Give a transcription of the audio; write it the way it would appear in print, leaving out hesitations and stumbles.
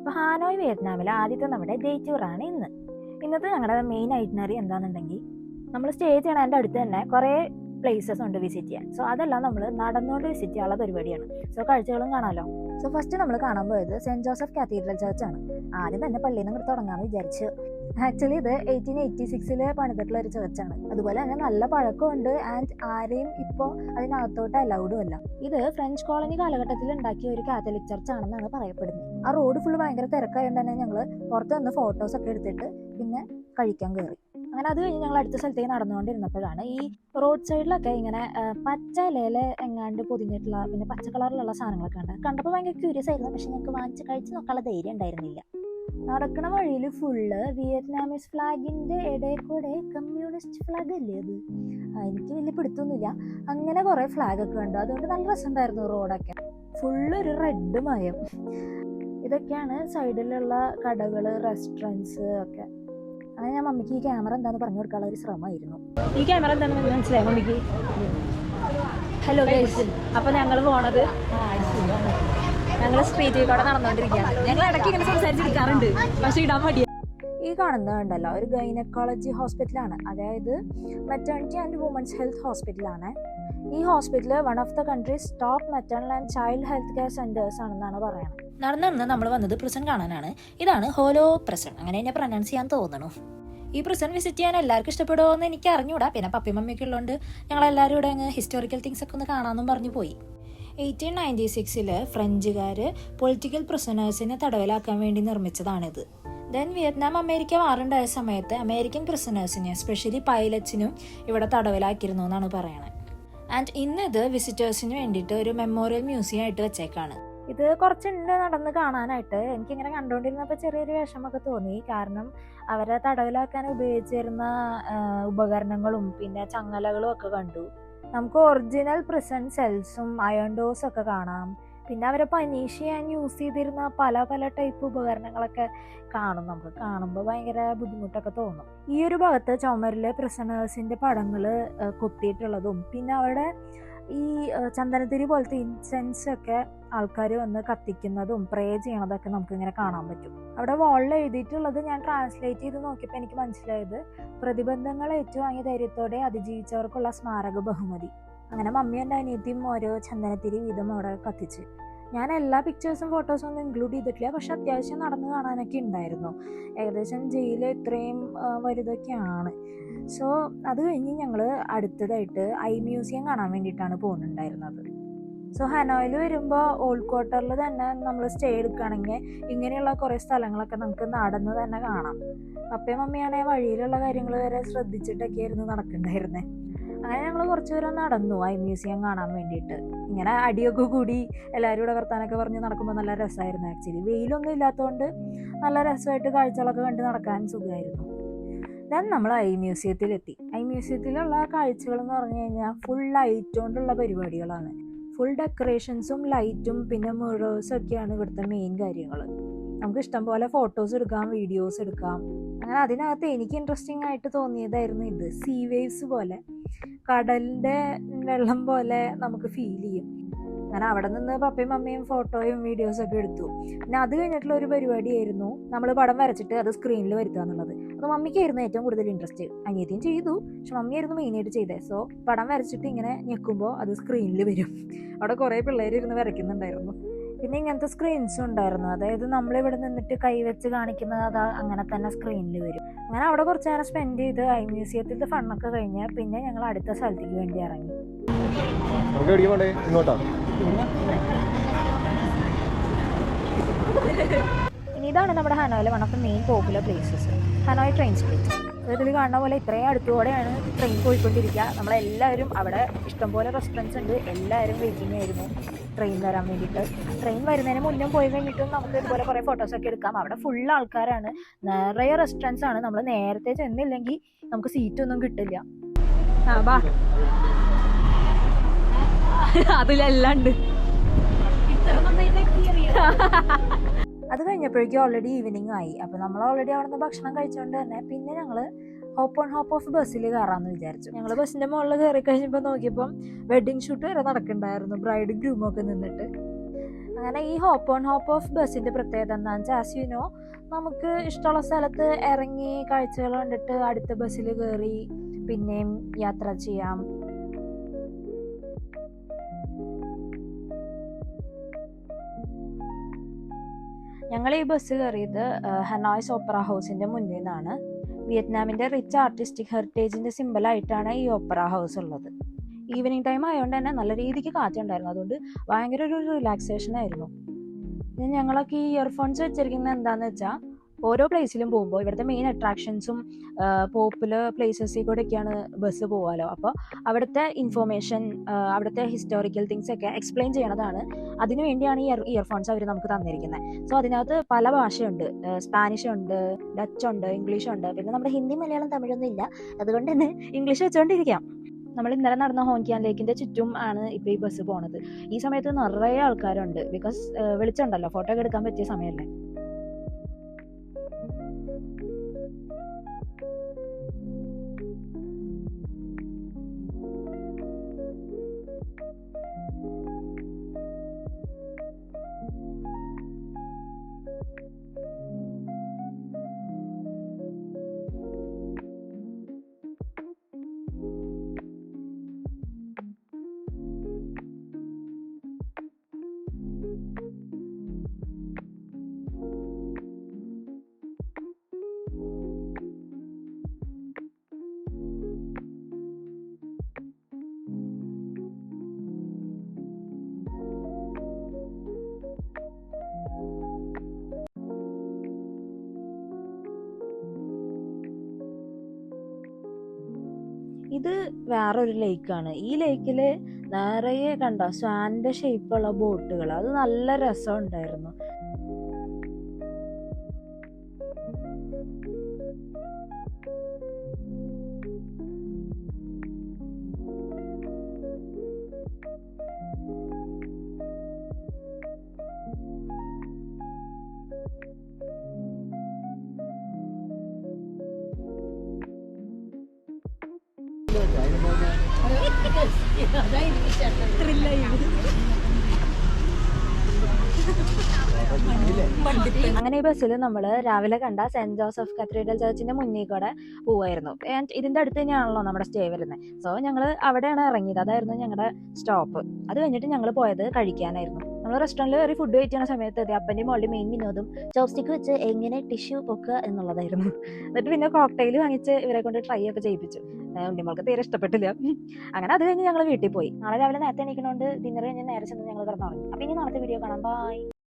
അപ്പോൾ ഹാനോയ് വിയറ്റ്നാമിലെ ആദ്യത്തെ നമ്മുടെ ഡേ ടൂറാണ് ഇന്നത്തെ ഞങ്ങളുടെ മെയിൻ ഐറ്റിനറി എന്താണെന്നുണ്ടെങ്കിൽ നമ്മൾ സ്റ്റേ ചെയ്യണതിൻ്റെ അടുത്ത് തന്നെ കുറേ പ്ലേസസ് ഉണ്ട് വിസിറ്റ് ചെയ്യാൻ. സോ അതെല്ലാം നമ്മൾ നടന്നുകൊണ്ട് വിസിറ്റ് ചെയ്യാനുള്ള പരിപാടിയാണ്. സോ കാഴ്ചകളും കാണാമല്ലോ. സോ ഫസ്റ്റ് നമ്മൾ കാണാൻ പോയത് സെൻറ്റ് ജോസഫ് കാത്തീഡ്രൽ ചർച്ചാണ്. ആദ്യം തന്നെ പള്ളിയിൽ നിന്ന് തുടങ്ങാമെന്ന് വിചാരിച്ചു. ആക്ച്വലി ഇത് 1886 പണിതിട്ടുള്ള ഒരു ചർച്ചാണ്. അതുപോലെ തന്നെ നല്ല പഴക്കമുണ്ട് ആൻഡ് ആരെയും ഇപ്പോൾ അതിനകത്തോട്ട് അലൗഡും അല്ല. ഇത് ഫ്രഞ്ച് കോളനി കാലഘട്ടത്തിൽ ഉണ്ടാക്കിയ ഒരു കാത്തലിക് ചർച്ചാണെന്നാണ് പറയപ്പെടുന്നത്. ആ റോഡ് ഫുള്ള് ഭയങ്കര തിരക്കായതുകൊണ്ട് തന്നെ ഞങ്ങൾ പുറത്ത് നിന്ന് ഫോട്ടോസൊക്കെ എടുത്തിട്ട് പിന്നെ കഴിക്കാൻ കയറി. അങ്ങനെ അത് കഴിഞ്ഞ് ഞങ്ങൾ അടുത്ത സ്ഥലത്തേക്ക് നടന്നുകൊണ്ടിരുന്നപ്പോഴാണ് ഈ റോഡ് സൈഡിലൊക്കെ ഇങ്ങനെ പച്ച ഇലയിൽ എങ്ങാണ്ട് പൊതിഞ്ഞിട്ടുള്ള പിന്നെ പച്ച കളറിലുള്ള സാധനങ്ങളൊക്കെ ഉണ്ട്. കണ്ടപ്പോൾ ഭയങ്കര ക്യൂരിയസ് ആയിരുന്നു. പക്ഷെ ഞങ്ങൾക്ക് വാങ്ങിച്ച് കഴിച്ച് നോക്കാനുള്ള ധൈര്യം ഉണ്ടായിരുന്നില്ല. നടക്കണ വഴിയിൽ ഫുള്ള് വിയറ്റ്നാമീസ് ഫ്ലാഗിൻ്റെ ഇടയിൽ കൂടെ കമ്മ്യൂണിസ്റ്റ് ഫ്ലാഗ് അല്ലേ അത്, എനിക്ക് വലിയ പിടുത്തൊന്നുമില്ല. അങ്ങനെ കുറേ ഫ്ലാഗൊക്കെ ഉണ്ട്. അതുകൊണ്ട് നല്ല രസമുണ്ടായിരുന്നു. റോഡൊക്കെ ഫുള്ളൊരു റെഡ് മയം. ഇതൊക്കെയാണ് സൈഡിലുള്ള കടകൾ, റെസ്റ്റോറൻറ്റ്സ് ഒക്കെ. അങ്ങനെ ഞാൻ മമ്മിക്ക് ഈ ക്യാമറ എന്താണെന്ന് പറഞ്ഞു കൊടുക്കാനുള്ള ഒരു ശ്രമമായിരുന്നു. ഈ ക്യാമറ എന്താണെന്ന് മനസ്സിലായി മമ്മിക്ക്? ഹലോ ഗൈസ്, അപ്പോൾ ഞങ്ങൾ പോണത് ഞങ്ങൾ സ്ട്രീറ്റിൽ കൂടെ നടന്നുകൊണ്ടിരിക്കുകയാണ്. ഞങ്ങൾ ഇടയ്ക്ക് ഇങ്ങനെ സംസാരിച്ചിരിക്കാറുണ്ട്, പക്ഷേ ഇടാൻ മടിയാണ്. ഈ കാണുന്നതുണ്ടല്ലോ ഒരു ഗൈനക്കോളജി ഹോസ്പിറ്റലാണ്, അതായത് മെറ്റേണിറ്റി ആൻഡ് വുമൻസ് ഹെൽത്ത് ഹോസ്പിറ്റലാണ്. ഈ hospital one of the countries top maternal and child health care centres ആണെന്നാണ് പറയുന്നത്. നടന്നു നമ്മൾ വന്നത് പ്രിസൺ കാണാനാണ്. ഇതാണ് ഹോലോ പ്രിസൺ, അങ്ങനെ എന്നെ പ്രൊനൗൺസ് ചെയ്യാൻ തോന്നുന്നു. ഈ പ്രിസൺ വിസിറ്റ് ചെയ്യാൻ എല്ലാവർക്കും ഇഷ്ടപ്പെടുമോ എന്ന് എനിക്ക് അറിഞ്ഞൂടാ. പിന്നെ പപ്പി മമ്മിയൊക്കെ ഉള്ളതുകൊണ്ട് ഞങ്ങളെല്ലാവരും ഇവിടെ അങ്ങ് ഹിസ്റ്റോറിക്കൽ തിങ്സ് ഒക്കെ ഒന്ന് കാണാമെന്നും പറഞ്ഞു പോയി. 1896 ഫ്രഞ്ചുകാർ പൊളിറ്റിക്കൽ പ്രിസണേഴ്സിനെ തടവിലാക്കാൻ വേണ്ടി നിർമ്മിച്ചതാണിത്. ദെൻ വിയറ്റ്നാം അമേരിക്ക വാറുണ്ടായ സമയത്ത് അമേരിക്കൻ പ്രിസണേഴ്സിനെ എസ്പെഷ്യലി പൈലറ്റ്സിനും ഇവിടെ തടവിലാക്കിയിരുന്നു എന്നാണ് പറയുന്നത്. ആൻഡ് ഇന്നിത് വിസിറ്റേഴ്സിന് വേണ്ടിയിട്ട് ഒരു മെമ്മോറിയൽ മ്യൂസിയം ആയിട്ട് വെച്ചേക്കാണ്. ഇത് കുറച്ചുണ്ട് നടന്ന് കാണാനായിട്ട്. എനിക്കിങ്ങനെ കണ്ടുകൊണ്ടിരുന്നപ്പോൾ ചെറിയൊരു വിഷമമൊക്കെ തോന്നി. കാരണം അവരെ തടവിലാക്കാൻ ഉപയോഗിച്ചിരുന്ന ഉപകരണങ്ങളും പിന്നെ ചങ്ങലകളും ഒക്കെ കണ്ടു. നമുക്ക് ഒറിജിനൽ പ്രിസൺ സെൽസും അയൺ ഡോസും ഒക്കെ കാണാം. പിന്നെ അവരെ പനീഷ് ചെയ്യാൻ യൂസ് ചെയ്തിരുന്ന പല പല ടൈപ്പ് ഉപകരണങ്ങളൊക്കെ കാണും. നമുക്ക് കാണുമ്പോൾ ഭയങ്കര ബുദ്ധിമുട്ടൊക്കെ തോന്നും. ഈ ഒരു ഭാഗത്ത് ചുമരിൽ പ്രിസണേഴ്സിൻ്റെ പടങ്ങൾ കൊത്തിയിട്ടുള്ളതും പിന്നെ അവിടെ ഈ ചന്ദനത്തിരി പോലത്തെ ഇൻസെൻസ് ഒക്കെ ആൾക്കാർ വന്ന് കത്തിക്കുന്നതും പ്രേ ചെയ്യണതൊക്കെ നമുക്കിങ്ങനെ കാണാൻ പറ്റും. അവിടെ വാളിൽ എഴുതിയിട്ടുള്ളത് ഞാൻ ട്രാൻസ്ലേറ്റ് ചെയ്ത് നോക്കിയപ്പോൾ എനിക്ക് മനസ്സിലായത് പ്രതിബന്ധങ്ങൾ ഏറ്റുവാങ്ങിയ ധൈര്യത്തോടെ അതിജീവിച്ചവർക്കുള്ള സ്മാരക ബഹുമതി. അങ്ങനെ മമ്മിയും എൻ്റെ അനിയത്തിയും ഓരോ ചന്ദനത്തിരി വീതം അവിടെ കത്തിച്ച്. ഞാൻ എല്ലാ പിക്ചേഴ്സും ഫോട്ടോസും ഒന്നും ഇൻക്ലൂഡ് ചെയ്തിട്ടില്ല, പക്ഷെ അത്യാവശ്യം നടന്ന് കാണാനൊക്കെ ഉണ്ടായിരുന്നു. ഏകദേശം ജയിൽ ഇത്രയും വലുതൊക്കെയാണ്. സോ അത് കഴിഞ്ഞ് ഞങ്ങൾ അടുത്തതായിട്ട് ഐ മ്യൂസിയം കാണാൻ വേണ്ടിയിട്ടാണ് പോകുന്നുണ്ടായിരുന്നത്. സോ ഹനോയിൽ വരുമ്പോൾ ഓൾഡ് ക്വാർട്ടറിൽ തന്നെ നമ്മൾ സ്റ്റേ എടുക്കുകയാണെങ്കിൽ ഇങ്ങനെയുള്ള കുറേ സ്ഥലങ്ങളൊക്കെ നമുക്ക് നടന്ന് തന്നെ കാണാം. അപ്പയും മമ്മിയാണെങ്കിൽ വഴിയിലുള്ള കാര്യങ്ങൾ വരെ ശ്രദ്ധിച്ചിട്ടൊക്കെയായിരുന്നു നടക്കണ്ടായിരുന്നത്. അങ്ങനെ ഞങ്ങൾ കുറച്ച് ദൂരം നടന്നു ഐ മ്യൂസിയം കാണാൻ വേണ്ടിയിട്ട്. ഇങ്ങനെ അടിയൊക്കെ കൂടി എല്ലാവരും കൂടെ വർത്താനൊക്കെ പറഞ്ഞ് നടക്കുമ്പോൾ നല്ല രസമായിരുന്നു. ആക്ച്വലി വെയിലൊന്നും ഇല്ലാത്തതുകൊണ്ട് നല്ല രസമായിട്ട് കാഴ്ചകളൊക്കെ കണ്ട് നടക്കാൻ സുഖമായിരുന്നു. ദെൻ നമ്മൾ ഐ മ്യൂസിയത്തിലെത്തി. ഐ മ്യൂസിയത്തിലുള്ള കാഴ്ചകൾ എന്ന് പറഞ്ഞു കഴിഞ്ഞാൽ ഫുൾ ലൈറ്റ് കൊണ്ടുള്ള പരിപാടികളാണ്. ഫുൾ ഡെക്കറേഷൻസും ലൈറ്റും പിന്നെ മിറേഴ്സും ഒക്കെയാണ് ഇവിടുത്തെ മെയിൻ കാര്യങ്ങൾ. നമുക്ക് ഇഷ്ടം പോലെ ഫോട്ടോസ് എടുക്കാം, വീഡിയോസ് എടുക്കാം. അങ്ങനെ അതിനകത്ത് എനിക്ക് ഇൻട്രസ്റ്റിംഗ് ആയിട്ട് തോന്നിയതായിരുന്നു ഇത്. സീ വേവ്സ് പോലെ, കടലിൻ്റെ വെള്ളം പോലെ നമുക്ക് ഫീൽ ചെയ്യും. അങ്ങനെ അവിടെ നിന്ന് പപ്പയും മമ്മിയും ഫോട്ടോയും വീഡിയോസൊക്കെ എടുത്തു. പിന്നെ അത് കഴിഞ്ഞിട്ടുള്ള ഒരു പരിപാടിയായിരുന്നു നമ്മൾ പടം വരച്ചിട്ട് അത് സ്ക്രീനിൽ വരുത്തുക എന്നുള്ളത്. അത് മമ്മിക്കായിരുന്നു ഏറ്റവും കൂടുതൽ ഇൻട്രസ്റ്റ്. അനിയത്തിയും ചെയ്തു, പക്ഷെ മമ്മിയായിരുന്നു മെയിനായിട്ട് ചെയ്തത്. സോ പടം വരച്ചിട്ട് ഇങ്ങനെ ഞെക്കുമ്പോൾ അത് സ്ക്രീനിൽ വരും. അവിടെ കുറേ പിള്ളേർ ഇരുന്ന് വരയ്ക്കുന്നുണ്ടായിരുന്നു. പിന്നെ ഇങ്ങനത്തെ സ്ക്രീൻസും ഉണ്ടായിരുന്നു, അതായത് നമ്മളിവിടെ നിന്നിട്ട് കൈവച്ച് കാണിക്കുന്നത് അത് അങ്ങനെ തന്നെ സ്ക്രീനിൽ വരും. അങ്ങനെ അവിടെ കുറച്ച് നേരം സ്പെൻഡ് ചെയ്ത് ഐ മ്യൂസിയത്തിൻ്റെ ഫണ്ണൊക്കെ കഴിഞ്ഞ് പിന്നെ ഞങ്ങൾ അടുത്ത സ്ഥലത്തേക്ക് വേണ്ടി ഇറങ്ങി. ഇനി ഇതാണ് നമ്മുടെ ഹനോയിലെ one of the main popular places, Hanoi train station. ഇതിൽ കാണുന്ന പോലെ ഇത്രയും അടുത്തുകൂടെയാണ് ട്രെയിൻ പോയിക്കൊണ്ടിരിക്കുക. നമ്മളെല്ലാവരും അവിടെ ഇഷ്ടംപോലെ റെസ്റ്റോറൻറ്റ്സ് ഉണ്ട്, എല്ലാവരും വെയിറ്റിംഗ് ആയിരുന്നു ട്രെയിൻ വരാൻ വേണ്ടിയിട്ട്. ട്രെയിൻ വരുന്നതിന് മുന്നേ പോയി കഴിഞ്ഞിട്ടും നമുക്ക് ഇതുപോലെ കുറേ ഫോട്ടോസൊക്കെ എടുക്കാം. അവിടെ ഫുൾ ആൾക്കാരാണ്, നിറയെ റെസ്റ്റോറൻറ്റ്സ് ആണ്. നമ്മൾ നേരത്തെ ചെന്നില്ലെങ്കിൽ നമുക്ക് സീറ്റൊന്നും കിട്ടില്ല. അതിലെല്ലാം ഉണ്ട്. അത് കഴിഞ്ഞപ്പോഴേക്കും ഓൾറെഡി ഈവനിങ് ആയി. അപ്പോൾ നമ്മൾ ഓൾറെഡി അവിടെ നിന്ന് ഭക്ഷണം കഴിച്ചുകൊണ്ട് തന്നെ പിന്നെ ഞങ്ങൾ ഹോപ്പ് ഓൺ ഹോപ്പ് ഓഫ് ബസ്സിൽ കയറാമെന്ന് വിചാരിച്ചു. ഞങ്ങൾ ബസ്സിൻ്റെ മുകളിൽ കയറി കഴിഞ്ഞപ്പോൾ നോക്കിയപ്പം വെഡ്ഡിങ് ഷൂട്ട് വരെ നടക്കുന്നുണ്ടായിരുന്നു, ബ്രൈഡ് ഗ്രൂമൊക്കെ നിന്നിട്ട്. അങ്ങനെ ഈ ഹോപ്പ് ഓൺ ഹോപ്പ് ഓഫ് ബസ്സിന്റെ പ്രത്യേകത എന്താണെന്ന് വെച്ചാൽ ആസ് യു നോ, നമുക്ക് ഇഷ്ടമുള്ള സ്ഥലത്ത് ഇറങ്ങി കാഴ്ചകൾ കണ്ടിട്ട് അടുത്ത ബസ്സിൽ കയറി പിന്നെയും യാത്ര ചെയ്യാം. ഞങ്ങൾ ഈ ബസ് കയറിയത് ഹനോയ്സ് ഓപ്പറ ഹൗസിന്റെ മുന്നിൽ നിന്നാണ്. വിയറ്റ്നാമിന്റെ റിച്ച് ആർട്ടിസ്റ്റിക് ഹെറിറ്റേജിന്റെ സിമ്പിളായിട്ടാണ് ഈ ഓപ്പറ ഹൗസ് ഉള്ളത്. ഈവനിങ് ടൈം ആയതുകൊണ്ട് തന്നെ നല്ല രീതിക്ക് കാറ്റുണ്ടായിരുന്നു, അതുകൊണ്ട് ഭയങ്കര ഒരു റിലാക്സേഷൻ ആയിരുന്നു. ഞങ്ങളൊക്കെ ഈ ഇയർഫോൺസ് വെച്ചിരിക്കുന്നത് എന്താണെന്ന് വെച്ചാൽ, ഓരോ പ്ലേസിലും പോകുമ്പോൾ ഇവിടുത്തെ മെയിൻ അട്രാക്ഷൻസും പോപ്പുലർ പ്ലേസസിൽ കൂടെയൊക്കെയാണ് ബസ് പോകാമല്ലോ. അപ്പോൾ അവിടുത്തെ ഇൻഫോർമേഷൻ, അവിടുത്തെ ഹിസ്റ്റോറിക്കൽ തിങ്സ് ഒക്കെ എക്സ്പ്ലെയിൻ ചെയ്യണതാണ്. അതിനു വേണ്ടിയാണ് ഈ ഇയർഫോൺസ് അവർ നമുക്ക് തന്നിരിക്കുന്നത്. സോ അതിനകത്ത് പല ഭാഷയുണ്ട്. സ്പാനിഷ് ഉണ്ട്, ഡച്ച് ഉണ്ട്, ഇംഗ്ലീഷ് ഉണ്ട്, പിന്നെ നമ്മുടെ ഹിന്ദി, മലയാളം, തമിഴൊന്നും ഇല്ല. അതുകൊണ്ട് തന്നെ ഇംഗ്ലീഷ് വെച്ചുകൊണ്ടിരിക്കാം. നമ്മൾ ഇന്നലെ നടന്ന ഹോങ്ക്യാൻ ലേക്കിന്റെ ചുറ്റും ആണ് ഇപ്പോൾ ഈ ബസ് പോണത്. ഈ സമയത്ത് നിറയെ ആൾക്കാരുണ്ട്, ബിക്കോസ് വെളിച്ചുണ്ടല്ലോ, ഫോട്ടോ ഒക്കെ എടുക്കാൻ പറ്റിയ സമയമല്ലേ. ഇത് വേറൊരു ലേക്കാണ്. ഈ ലേക്കിൽ നിറയെ കണ്ടോ സ്വാനിന്റെ ഷേപ്പുള്ള ബോട്ടുകൾ, അത് നല്ല രസമുണ്ടായിരുന്നു. അങ്ങനെ ഈ ബസ്സിൽ നമ്മൾ രാവിലെ കണ്ട സെന്റ് ജോസഫ് കത്തീഡ്രൽ ചർച്ചിന്റെ മുന്നിൽ കൂടെ പോവായിരുന്നു. ആൻഡ് ഇതിന്റെ അടുത്ത് തന്നെയാണല്ലോ നമ്മുടെ സ്റ്റേ വരുന്നത്. സോ ഞങ്ങൾ അവിടെയാണ് ഇറങ്ങിയത്, അതായിരുന്നു ഞങ്ങളുടെ സ്റ്റോപ്പ്. അത് കഴിഞ്ഞിട്ട് ഞങ്ങൾ പോയത് കഴിക്കാനായിരുന്നു. നമ്മൾ റെസ്റ്റോറൻറ്റിൽ കയറി ഫുഡ് കഴിക്കുന്ന സമയത്ത് അപ്പൻ്റെ മോളുടെ മെയിൻ വിനോദം ചോപ്സ്റ്റിക്ക് വെച്ച് എങ്ങനെ ടിഷ്യൂ പൊക്കുക എന്നുള്ളതായിരുന്നു. എന്നിട്ട് പിന്നെ കോക്ടെയിൽ വാങ്ങിച്ച് ഇവരെ കൊണ്ട് ട്രൈ ഒക്കെ ചെയ്യിപ്പിച്ചു. ഉണ്ണിമോൾക്ക് തീരെ ഇഷ്ടപ്പെട്ടില്ല. അങ്ങനെ അത് കഴിഞ്ഞ് ഞങ്ങൾ വീട്ടിൽ പോയി. നാളെ രാവിലെ നേരത്തെ എണീക്കണോണ്ട് ഡിന്നർ കഴിഞ്ഞ് നേരെ ചെന്ന് ഞങ്ങൾ കിടന്നുറങ്ങി. അപ്പോൾ ഇനി നാളത്തെ വീഡിയോ കാണാം. ബൈ.